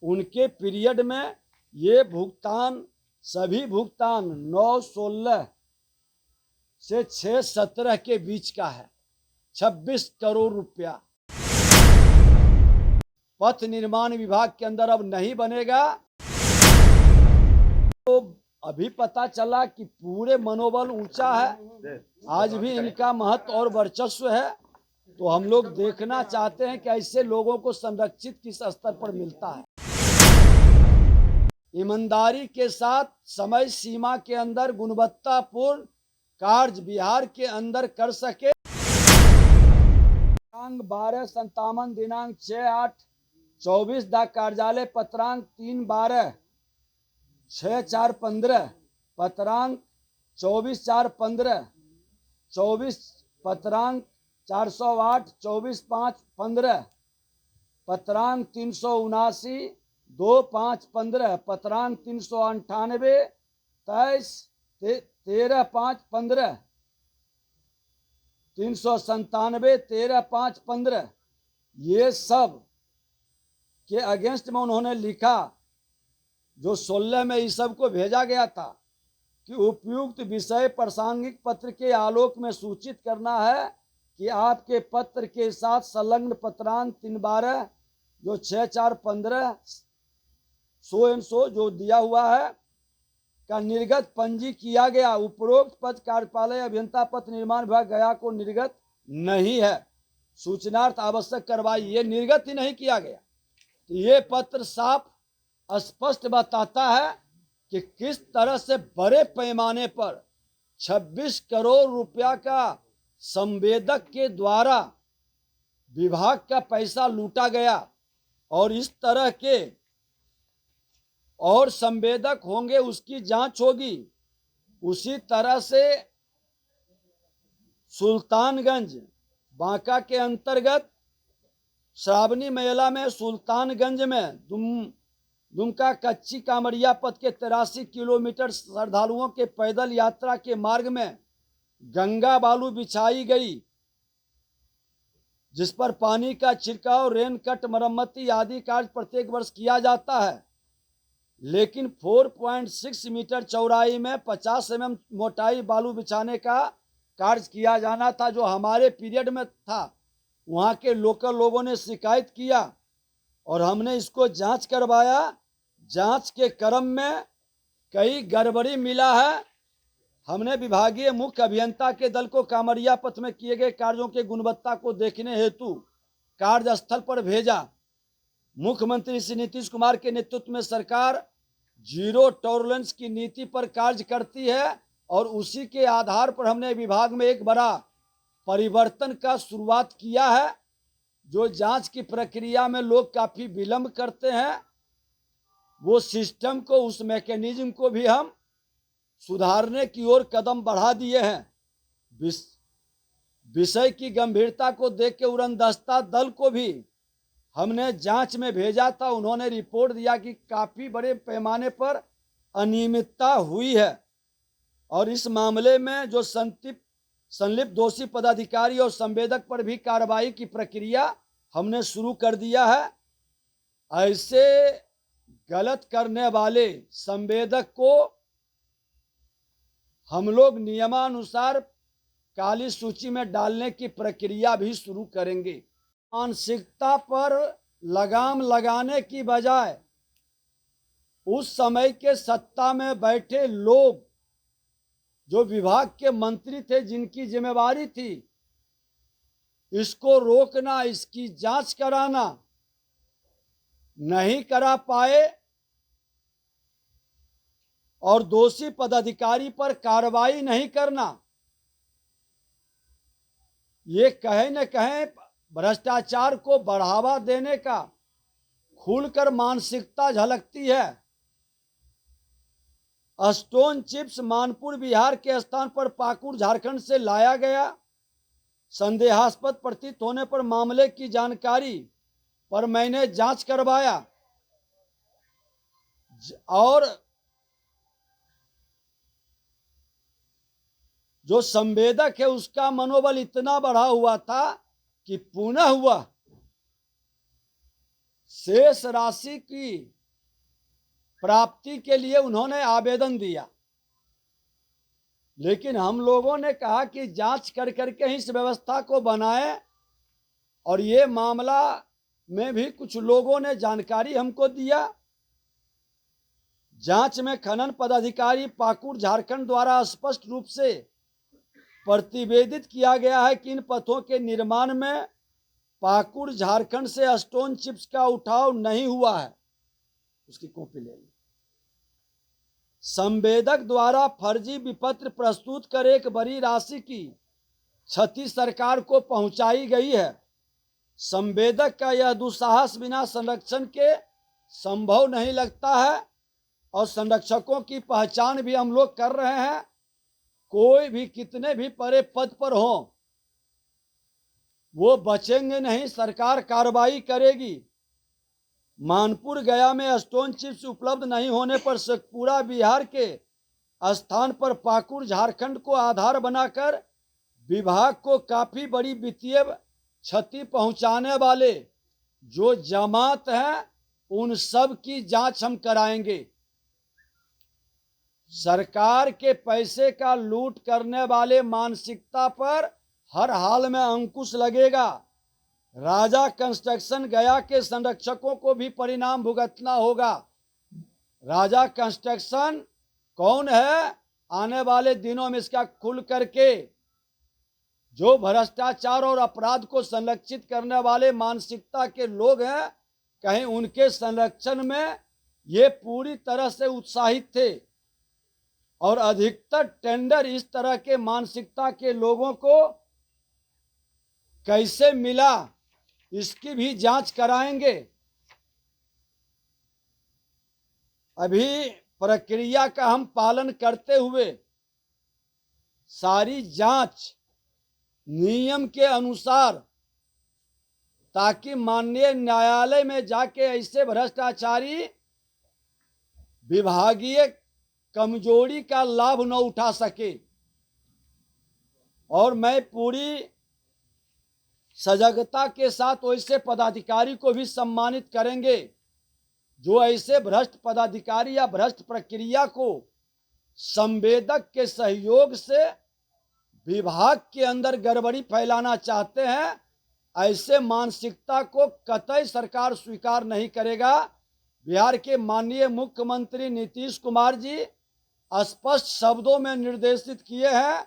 उनके पीरियड में ये भुगतान, सभी भुगतान 9-16 से 6-17 के बीच का है, 26 करोड़ रुपया। पथ निर्माण विभाग के अंदर अब नहीं बनेगा। तो अभी पता चला कि पूरे मनोबल ऊंचा है, आज भी इनका महत्व और वर्चस्व है। तो हम लोग देखना चाहते हैं कि ऐसे लोगों को संरक्षित किस स्तर पर मिलता है। ईमानदारी के साथ समय सीमा के अंदर गुणवत्तापूर्ण कार्य बिहार के अंदर कर सके। दिनांक 12/57 दिनांक 6/8/24 दा कार्यालय पत्रांक 3/12/6415 पत्रांक 24/4/15 24 पत्रांक 408/24/5/15 पत्रांक 379/2/5/15 पत्रांक 398/23/13/5/15 397/13/5/15 ये सब के अगेंस्ट में उन्होंने लिखा, जो 16 में इस सब को भेजा गया था कि उपयुक्त विषय प्रासंगिक पत्र के आलोक में सूचित करना है कि आपके पत्र के साथ संलग्न पत्रांक 3/12 जो 6/4/15 सो जो दिया हुआ है का निर्गत पंजी किया गया। उपरोक्त पद कार्यपालय अभियंता पत्र निर्माण विभाग गया को निर्गत नहीं है, सूचनार्थ आवश्यक कार्रवाई। ये निर्गत ही नहीं किया गया। तो ये पत्र साफ स्पष्ट बताता है कि किस तरह से बड़े पैमाने पर 26 करोड़ रुपया का संवेदक के द्वारा विभाग का पैसा लूटा गया। और इस तरह के और संवेदक होंगे, उसकी जांच होगी। उसी तरह से सुल्तानगंज बांका के अंतर्गत श्रावणी मेला में सुल्तानगंज में दुमका कच्ची कामरिया पथ के 83 किलोमीटर श्रद्धालुओं के पैदल यात्रा के मार्ग में गंगा बालू बिछाई गई, जिस पर पानी का छिड़काव, रेन कट, मरम्मती आदि कार्य प्रत्येक वर्ष किया जाता है। लेकिन 4.6 मीटर चौड़ाई में 50 mm मोटाई बालू बिछाने का कार्य किया जाना था, जो हमारे पीरियड में था। वहाँ के लोकल लोगों ने शिकायत किया और हमने इसको जांच करवाया। जांच के क्रम में कई गड़बड़ी मिला है। हमने विभागीय मुख्य अभियंता के दल को कामरिया पथ में किए गए कार्यों के गुणवत्ता को देखने हेतु कार्यस्थल पर भेजा। मुख्यमंत्री श्री नीतीश कुमार के नेतृत्व में सरकार जीरो टॉलरेंस की नीति पर कार्य करती है और उसी के आधार पर हमने विभाग में एक बड़ा परिवर्तन का शुरुआत किया है। जो जांच की प्रक्रिया में लोग काफी विलंब करते हैं, वो सिस्टम को, उस मैकेनिज्म को भी हम सुधारने की ओर कदम बढ़ा दिए हैं। विषय की गंभीरता को देख के उड़नदस्ता दल को भी हमने जांच में भेजा था। उन्होंने रिपोर्ट दिया कि काफी बड़े पैमाने पर अनियमितता हुई है और इस मामले में जो संलिप्त दोषी पदाधिकारी और संवेदक पर भी कार्रवाई की प्रक्रिया हमने शुरू कर दिया है। ऐसे गलत करने वाले संवेदक को हम लोग नियमानुसार काली सूची में डालने की प्रक्रिया भी शुरू करेंगे। मानसिकता पर लगाम लगाने की बजाय उस समय के सत्ता में बैठे लोग, जो विभाग के मंत्री थे, जिनकी जिम्मेवारी थी इसको रोकना, इसकी जांच कराना, नहीं करा पाए और दोषी पदाधिकारी पर कार्रवाई नहीं करना। ये कहीं न कहीं भ्रष्टाचार को बढ़ावा देने का खुलकर मानसिकता झलकती है। स्टोन चिप्स मानपुर बिहार के स्थान पर पाकुड़ झारखंड से लाया गया। संदेहास्पद प्रतीत होने पर मामले की जानकारी पर मैंने जांच करवाया और जो संवेदक है उसका मनोबल इतना बढ़ा हुआ था कि पुनः वह शेष राशि की प्राप्ति के लिए उन्होंने आवेदन दिया, लेकिन हम लोगों ने कहा कि जांच कर करके ही इस व्यवस्था को बनाएं। और ये मामला में भी कुछ लोगों ने जानकारी हमको दिया। जांच में खनन पदाधिकारी पाकुड़ झारखंड द्वारा स्पष्ट रूप से प्रतिवेदित किया गया है कि इन पथों के निर्माण में पाकुड़ झारखंड से स्टोन चिप्स का उठाव नहीं हुआ है। उसकी कॉपी ले ली। संवेदक द्वारा फर्जी विपत्र प्रस्तुत कर एक बड़ी राशि की क्षति सरकार को पहुंचाई गई है। संवेदक का यह दुस्साहस बिना संरक्षण के संभव नहीं लगता है और संरक्षकों की पहचान भी हम लोग कर रहे हैं। कोई भी कितने भी बड़े पद पर हो, वो बचेंगे नहीं, सरकार कार्रवाई करेगी। मानपुर गया में स्टोन चिप्स उपलब्ध नहीं होने पर शेखपुरा बिहार के स्थान पर पाकुड़ झारखंड को आधार बनाकर विभाग को काफी बड़ी वित्तीय क्षति पहुंचाने वाले जो जमात हैं, उन सब की जांच हम कराएंगे। सरकार के पैसे का लूट करने वाले मानसिकता पर हर हाल में अंकुश लगेगा। राजा कंस्ट्रक्शन गया के संरक्षकों को भी परिणाम भुगतना होगा। राजा कंस्ट्रक्शन कौन है? आने वाले दिनों में इसका खुल करके जो भ्रष्टाचार और अपराध को संरक्षित करने वाले मानसिकता के लोग हैं, कहीं उनके संरक्षण में ये पूरी तरह से उत्साहित थे और अधिकतर टेंडर इस तरह के मानसिकता के लोगों को कैसे मिला, इसकी भी जांच कराएंगे। अभी प्रक्रिया का हम पालन करते हुए सारी जांच नियम के अनुसार, ताकि माननीय न्यायालय में जाके ऐसे भ्रष्टाचारी विभागीय कमजोरी का लाभ न उठा सके। और मैं पूरी सजगता के साथ वैसे पदाधिकारी को भी सम्मानित करेंगे जो ऐसे भ्रष्ट पदाधिकारी या भ्रष्ट प्रक्रिया को संवेदक के सहयोग से विभाग के अंदर गड़बड़ी फैलाना चाहते हैं। ऐसे मानसिकता को कतई सरकार स्वीकार नहीं करेगा। बिहार के माननीय मुख्यमंत्री नीतीश कुमार जी स्पष्ट शब्दों में निर्देशित किए हैं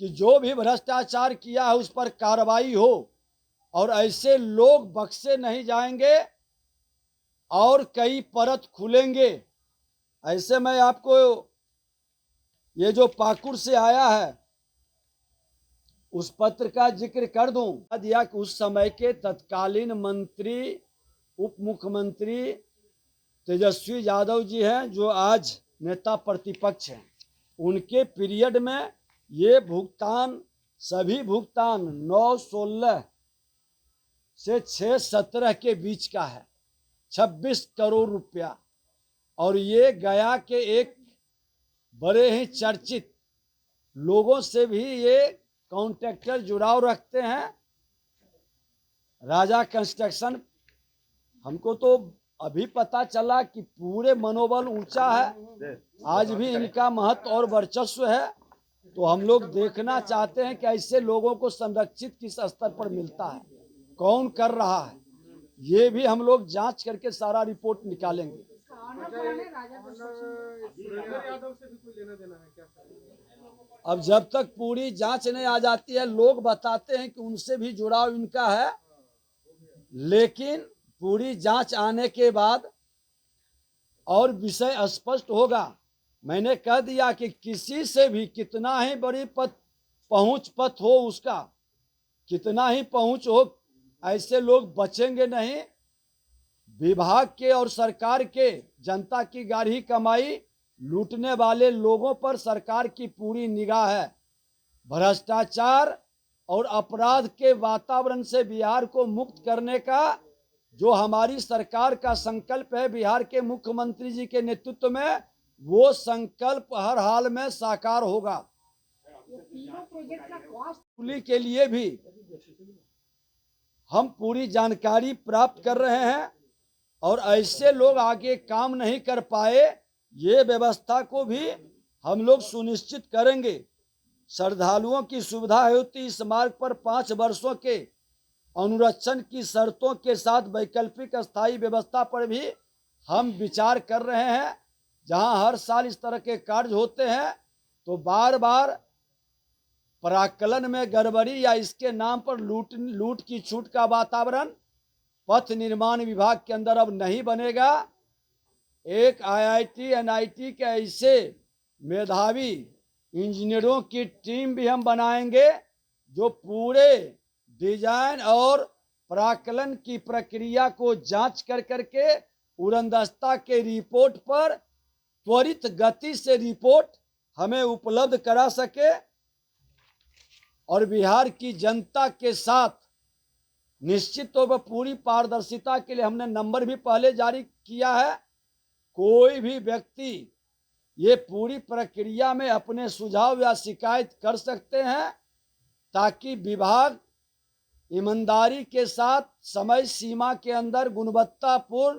कि जो भी भ्रष्टाचार किया है उस पर कार्रवाई हो और ऐसे लोग बख्शे नहीं जाएंगे और कई परत खुलेंगे। ऐसे मैं आपको ये जो पाकुड़ से आया है उस पत्र का जिक्र कर दूं। दिया कि उस समय के तत्कालीन मंत्री उप मुख्यमंत्री तेजस्वी यादव जी हैं, जो आज नेता प्रतिपक्ष हैं, उनके पीरियड में ये भुगतान, सभी भुगतान 9-16 से 6-17 के बीच का है, 26 करोड़ रुपया। और ये गया के एक बड़े ही चर्चित लोगों से भी ये कॉन्ट्रैक्टर जुड़ाव रखते हैं, राजा कंस्ट्रक्शन। हमको तो अभी पता चला कि पूरे मनोबल ऊंचा है, आज भी इनका महत्व और वर्चस्व है। तो हम लोग देखना चाहते हैं कि ऐसे लोगों को संरक्षित किस स्तर पर मिलता है, कौन कर रहा है, ये भी हम लोग जांच करके सारा रिपोर्ट निकालेंगे। अब जब तक पूरी जांच नहीं आ जाती है, लोग बताते हैं कि उनसे भी जुड़ाव इनका है, लेकिन पूरी जांच आने के बाद और विषय स्पष्ट होगा। मैंने कह दिया कि किसी से भी कितना ही बड़ी पहुंच पथ हो, उसका कितना ही पहुंच हो, ऐसे लोग बचेंगे नहीं। विभाग के और सरकार के जनता की गाढ़ी कमाई लूटने वाले लोगों पर सरकार की पूरी निगाह है। भ्रष्टाचार और अपराध के वातावरण से बिहार को मुक्त करने का जो हमारी सरकार का संकल्प है, बिहार के मुख्यमंत्री जी के नेतृत्व में, वो संकल्प हर हाल में साकार होगा। के लिए भी हम पूरी जानकारी प्राप्त कर रहे हैं और ऐसे लोग आगे काम नहीं कर पाए, ये व्यवस्था को भी हम लोग सुनिश्चित करेंगे। श्रद्धालुओं की सुविधा हेतु इस मार्ग पर 5 वर्षों के अनुरक्षण की शर्तों के साथ वैकल्पिक स्थायी व्यवस्था पर भी हम विचार कर रहे हैं। जहां हर साल इस तरह के कार्य होते हैं तो बार बार प्राक्कलन में गड़बड़ी या इसके नाम पर लूट की छूट का वातावरण पथ निर्माण विभाग के अंदर अब नहीं बनेगा। एक आईआईटी एनआईटी के ऐसे मेधावी इंजीनियरों की टीम भी हम बनाएंगे जो पूरे डिजाइन और प्राक्कलन की प्रक्रिया को जांच कर करके उड़नदस्ता के रिपोर्ट पर त्वरित गति से रिपोर्ट हमें उपलब्ध करा सके और बिहार की जनता के साथ निश्चित तौर पर पूरी पारदर्शिता के लिए हमने नंबर भी पहले जारी किया है। कोई भी व्यक्ति ये पूरी प्रक्रिया में अपने सुझाव या शिकायत कर सकते हैं ताकि विभाग ईमानदारी के साथ समय सीमा के अंदर गुणवत्तापूर्ण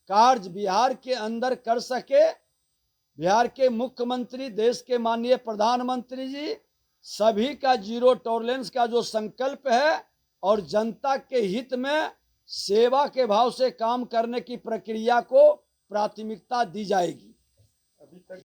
कार्य बिहार के अंदर कर सके। बिहार के मुख्यमंत्री, देश के माननीय प्रधानमंत्री जी सभी का जीरो टॉलरेंस का जो संकल्प है और जनता के हित में सेवा के भाव से काम करने की प्रक्रिया को प्राथमिकता दी जाएगी। अभी तक